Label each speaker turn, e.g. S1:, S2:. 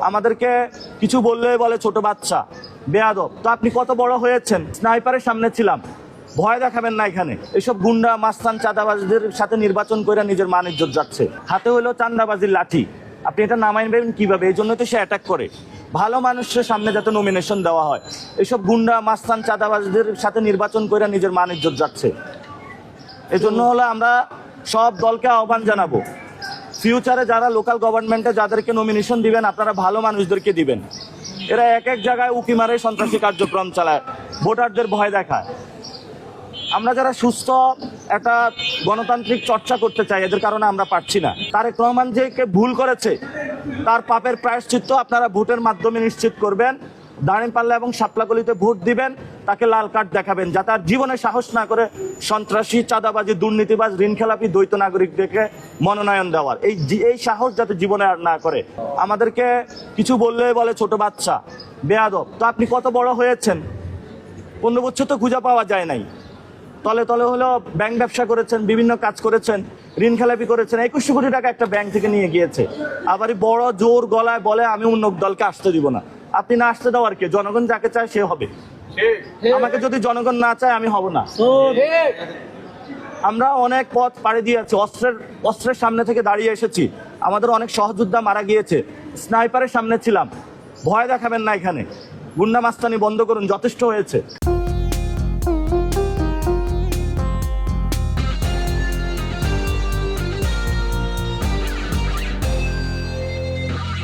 S1: আমাদেরকে কিছু বললেই বলে ছোট বাচ্চা, বেয়াদব। তো আপনি কত বড় হয়েছেন? স্নাইপারের সামনে ছিলাম, ভয় দেখাবেন না। এখানে এইসব গুন্ডা মাস্তান চাঁদাবাজদের সাথে নির্বাচন করে নিজের মান ইজ্জত যাচ্ছে। হাতে হলো চাঁদাবাজির লাঠি, আপনি এটা নামাইবেন কিভাবে? এই জন্য তো সে অ্যাটাক করে। ভালো মানুষের সামনে যাতে নমিনেশন দেওয়া হয়, এইসব গুন্ডা মাস্তান চাঁদাবাজদের সাথে নির্বাচন করে নিজের মান ইজ্জত যাচ্ছে। এই জন্য হলো আমরা সব দলকে আহ্বান জানাবো, ফিউচারে যারা লোকাল গভর্নমেন্টে যাদেরকে নমিনেশন দিবেন আপনারা ভালো মানুষদেরকে দিবেন। এরা এক এক জায়গায় উকি মারে সন্ত্রাসী কার্যক্রম চালায়, ভোটারদের ভয় দেখায়। আমরা যারা সুস্থ একটা গণতান্ত্রিক চর্চা করতে চাই, এদের কারণে আমরা পারছি না। তারেক রহমান যে ভুল করেছে তার পাপের প্রায়শ্চিত্ত আপনারা ভোটের মাধ্যমে নিশ্চিত করবেন। দাঁড়িপাল্লা এবং শাপলাকলিতে ভোট দিবেন, তাকে লাল কার্ড দেখাবেন, যাতে আর জীবনে সাহস না করে সন্ত্রাসী, চাঁদাবাজি, দুর্নীতিবাজ, ঋণ খেলাপি, দ্বৈত নাগরিকদেরকে মনোনয়ন দেওয়ার। এই সাহস যাতে জীবনে আর না করে। আমাদেরকে কিছু বললেই বলে ছোট বাচ্চা, বেয়াদব। তো আপনি কত বড় হয়েছেন? 15 বছর তো খুঁজে পাওয়া যায় নাই। তলে তলে হলো ব্যাংক ব্যবসা করেছেন, বিভিন্ন কাজ করেছেন, ঋণ খেলাপি করেছেন। 2100 কোটি টাকা একটা ব্যাংক থেকে নিয়ে গিয়েছে। আবারই বড় জোর গলায় বলে আমি অন্য দলকে আসতে দিব না। আপনি না আসতে দেওয়ার কে? জনগণ যাকে চায় সে হবে। আমাকে যদি জনগণ না চায় আমি হব না। আমরা অনেক পথ পাড়ি দিয়েছি, অস্ত্রের সামনে থেকে দাঁড়িয়ে এসেছি। আমাদের অনেক সহযোদ্ধা মারা গিয়েছে, স্নাইপারের সামনে ছিলাম। ভয় দেখাবেন না। এখানে গুন্ডা মাস্তানি বন্ধ করুন, যথেষ্ট হয়েছে।